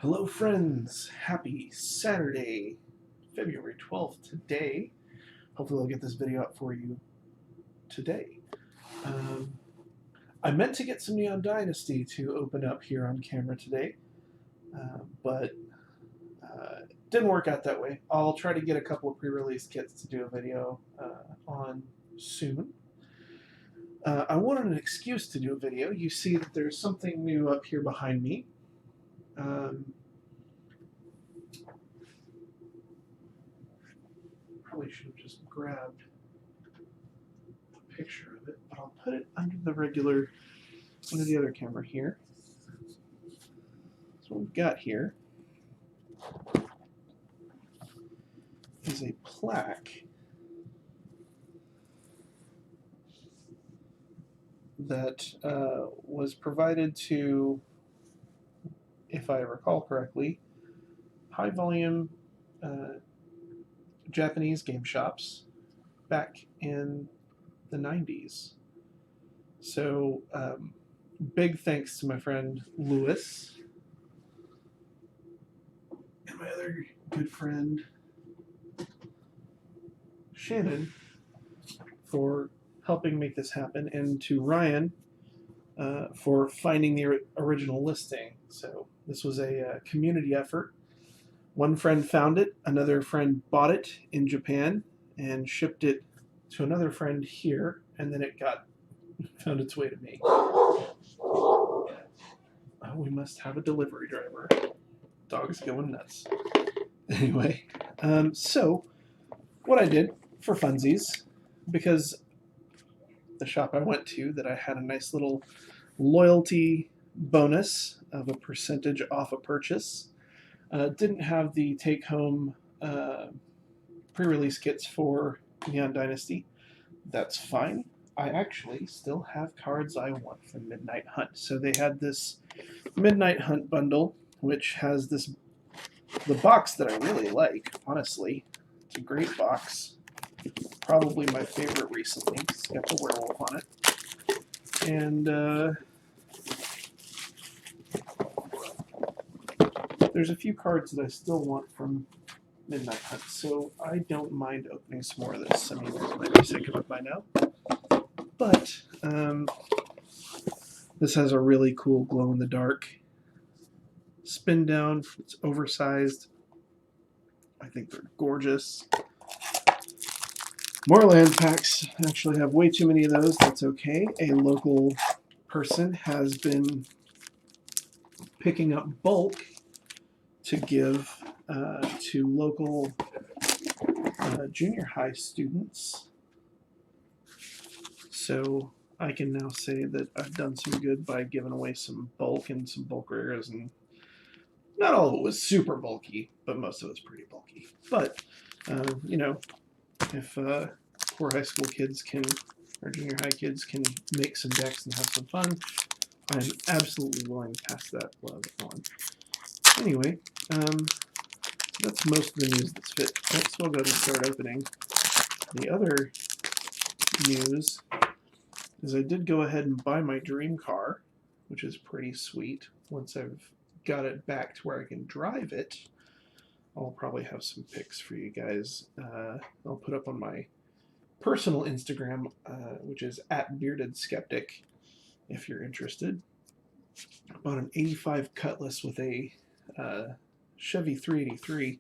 Hello friends, happy Saturday, February 12th today. Hopefully I'll get this video up for you today. I meant to get some Neon Dynasty to open up here on camera today, but it didn't work out that way. I'll try to get a couple of pre-release kits to do a video on soon. I wanted an excuse to do a video. You see that there's something new up here behind me. Probably should have just grabbed a picture of it, but I'll put it under the other camera here. So what we've got here is a plaque that was provided to, if I recall correctly, high volume Japanese game shops back in the 90s. So big thanks to my friend Lewis and my other good friend Shannon for helping make this happen, and to Ryan for finding the original listing. So this was a community effort. One friend found it, another friend bought it in Japan and shipped it to another friend here, and then it found its way to me. We must have a delivery driver. Dog's going nuts. Anyway, so what I did for funsies, because the shop I went to that I had a nice little loyalty bonus of a percentage off a purchase, didn't have the take-home pre-release kits for Neon Dynasty. That's fine. I actually still have cards I want for Midnight Hunt. So they had this Midnight Hunt bundle, which has the box that I really like, honestly. It's a great box. Probably my favorite recently. It's got the werewolf on it. And there's a few cards that I still want from Midnight Hunt, so I don't mind opening some more of this. I mean, you might be sick of it by now. But this has a really cool glow-in-the-dark spin down. It's oversized. I think they're gorgeous. More land packs. I actually have way too many of those. That's okay. A local person has been picking up bulk to give to local junior high students. So I can now say that I've done some good by giving away some bulk and some bulk rares, and not all of it was super bulky, but most of it's pretty bulky. But you know, if poor high school kids or junior high kids can make some decks and have some fun, I'm absolutely willing to pass that love on. Anyway, that's most of the news that's fit. Next we'll go to start opening. The other news is I did go ahead and buy my dream car, which is pretty sweet. Once I've got it back to where I can drive it, I'll probably have some pics for you guys. I'll put up on my personal Instagram, which is @beardedskeptic, if you're interested. I bought an 85 Cutlass with a Chevy 383,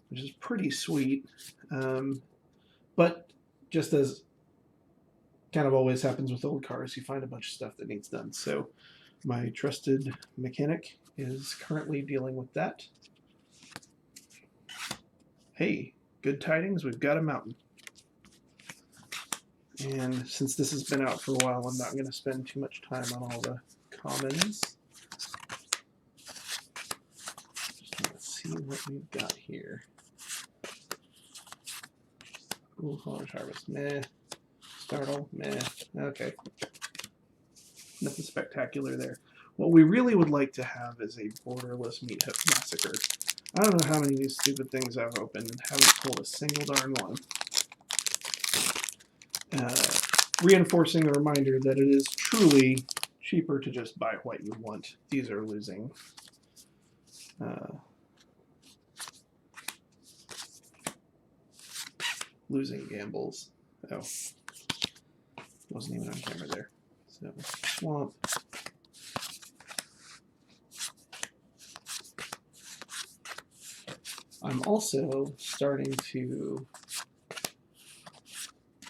which is pretty sweet. But just as kind of always happens with old cars, you find a bunch of stuff that needs done. So my trusted mechanic is currently dealing with that. Hey, good tidings, we've got a mountain. And since this has been out for a while, I'm not going to spend too much time on all the commons. Let's see what we've got here. Ooh, Large Harvest, meh. Startle, meh. Okay. Nothing spectacular there. What we really would like to have is a borderless meat hook massacre. I don't know how many of these stupid things I've opened and haven't pulled a single darn one. Reinforcing the reminder that it is truly cheaper to just buy what you want. These are losing Losing gambles. Oh, wasn't even on camera there. So swamp. I'm also starting to.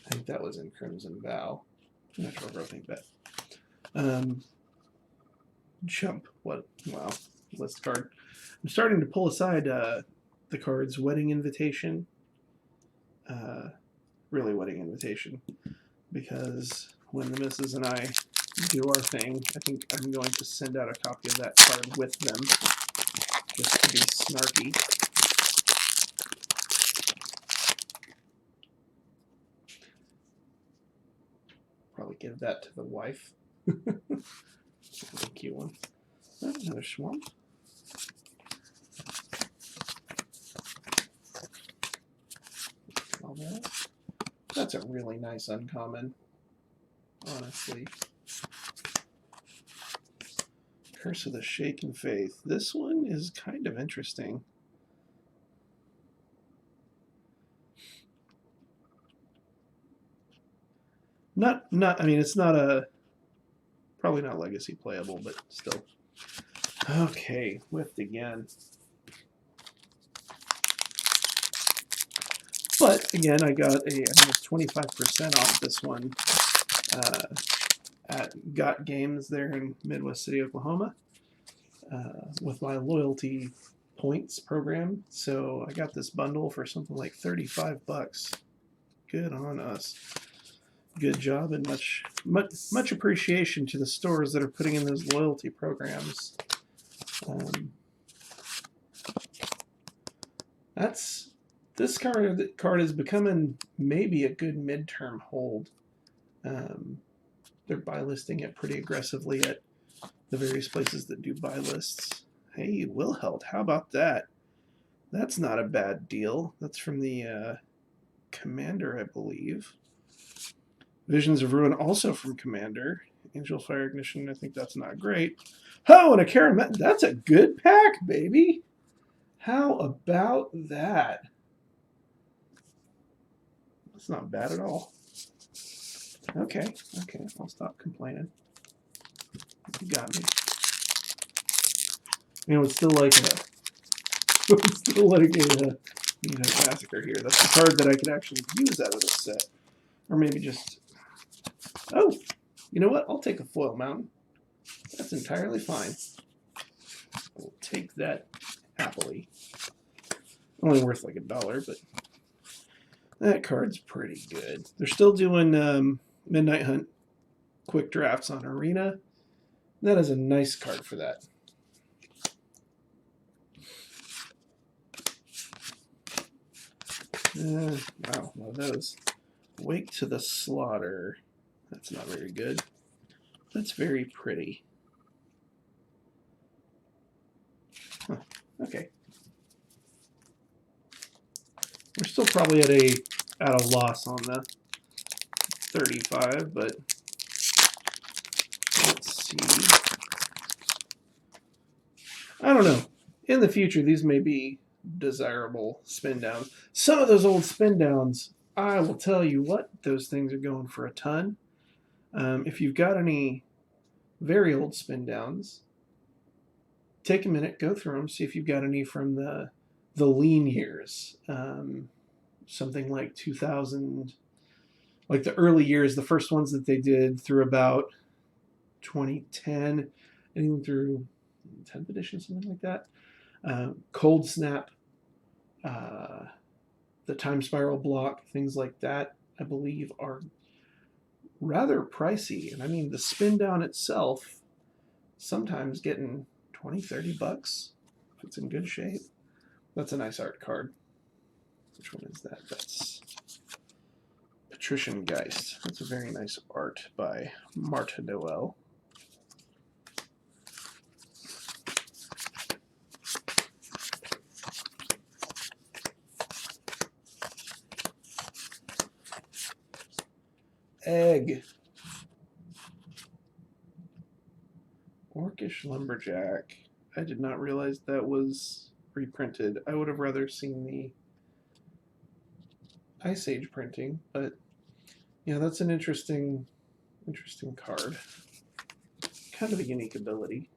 I think that was in Crimson Vow. Natural growing bet. Jump. What? Wow. List card. I'm starting to pull aside the cards Wedding Invitation. Really Wedding Invitation. Because when the missus and I do our thing, I think I'm going to send out a copy of that card with them. Just to be snarky. Probably give that to the wife. That's a cute one. Oh, another swamp. All that. That's a really nice uncommon, honestly. Curse of the Shaken Faith. This one is kind of interesting. I mean, it's not probably not legacy playable, but still. Okay, whiffed again. But again, I got I think it's 25% off this one at Got Games there in Midwest City, Oklahoma, with my loyalty points program. So I got this bundle for something like 35 bucks. Good on us. Good job, and much appreciation to the stores that are putting in those loyalty programs. This card is becoming maybe a good midterm hold. They're buy listing it pretty aggressively at the various places that do buy lists. Hey, Wilheld, how about that? That's not a bad deal. That's from the Commander, I believe. Visions of Ruin, also from Commander. Angel Fire Ignition, I think that's not great. Oh, and a Karamet. That's a good pack, baby. How about that? That's not bad at all. Okay, I'll stop complaining. You got me. You know, it's still like a massacre here. That's the card that I could actually use out of this set. Or maybe just, oh, you know what? I'll take a foil mountain. That's entirely fine. We'll take that happily. Only worth like $1, but that card's pretty good. They're still doing Midnight Hunt quick drafts on Arena. That is a nice card for that. Wow, one of those. Wake to the Slaughter. That's not very good. That's very pretty. Huh. Okay. We're still probably at a loss on the 35, but let's see. I don't know. In the future, these may be desirable spin downs. Some of those old spin downs, I will tell you what, those things are going for a ton. If you've got any very old spin downs, take a minute, go through them, see if you've got any from the lean years. Something like 2000, like the early years, the first ones that they did through about 2010, anything through 10th edition, something like that. Cold Snap, the Time Spiral block, things like that, I believe are rather pricey. And I mean, the spin down itself, sometimes getting 20, 30 bucks if it's in good shape. That's a nice art card. Which one is that? That's Patrician Geist. That's a very nice art by Marta Noel. Egg. Orcish Lumberjack. I did not realize that was reprinted. I would have rather seen the Ice Age printing, but yeah, that's an interesting card. Kind of a unique ability.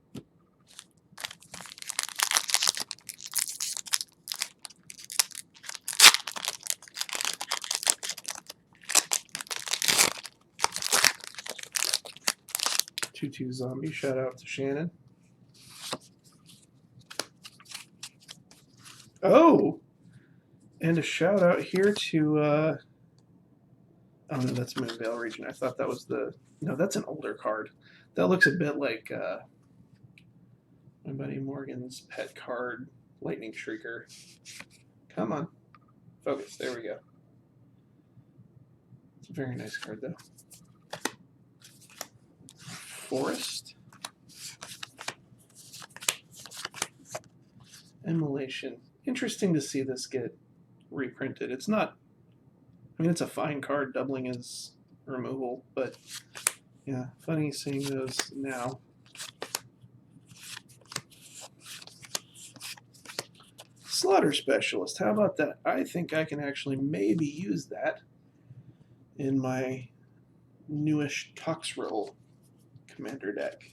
Two zombie. Shout out to Shannon. Oh, and a shout out here to. Oh no, that's Moonvale region. I thought that was the. No, that's an older card. That looks a bit like my buddy Morgan's pet card, Lightning Shrieker. Come on, focus. There we go. It's a very nice card though. Forest. Immolation. Interesting to see this get reprinted. It's not. I mean, it's a fine card, doubling his removal, but yeah, funny seeing those now. Slaughter Specialist. How about that? I think I can actually maybe use that in my newish Toxrill commander deck.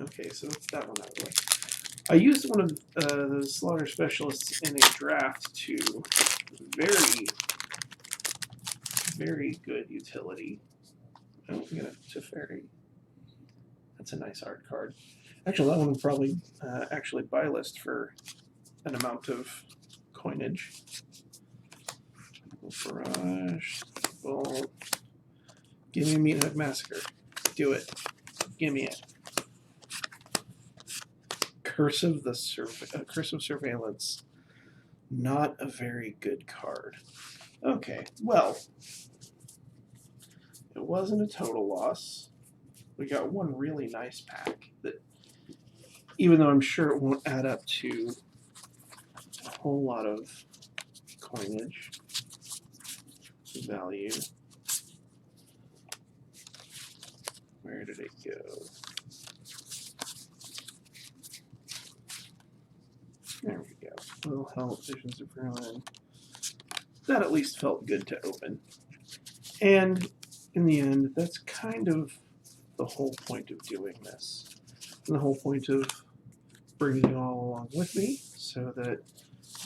Okay, so that's that one out of the way. I used one of the Slaughter Specialists in a draft to very good utility. Oh, we got a Teferi. That's a nice art card. Actually, that one would probably actually buy list for an amount of coinage. Barrage, Bolt. Give me a Meathead Massacre. Do it. Give me it. Curse of Surveillance. Not a very good card. Okay, well, it wasn't a total loss. We got one really nice pack that, even though I'm sure it won't add up to a whole lot of coinage value. Where did it go? There we go. Little help, Visions of Ruin. That at least felt good to open. And in the end, that's kind of the whole point of doing this. And the whole point of bringing you all along with me, so that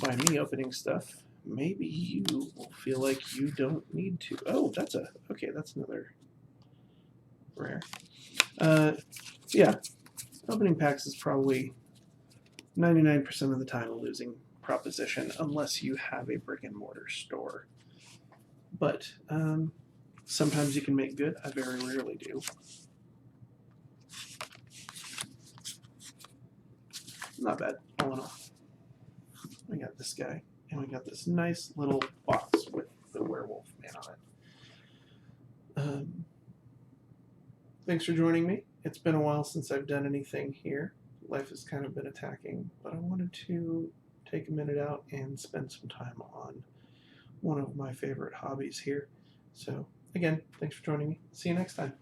by me opening stuff, maybe you will feel like you don't need to. Oh, that's another rare. Yeah, opening packs is probably 99% of the time a losing proposition unless you have a brick and mortar store. But sometimes you can make good. I very rarely do. Not bad, all in all. We got this guy, and we got this nice little box with the werewolf man on it. Thanks for joining me. It's been a while since I've done anything here. Life has kind of been attacking, but I wanted to take a minute out and spend some time on one of my favorite hobbies here. So, again, thanks for joining me. See you next time.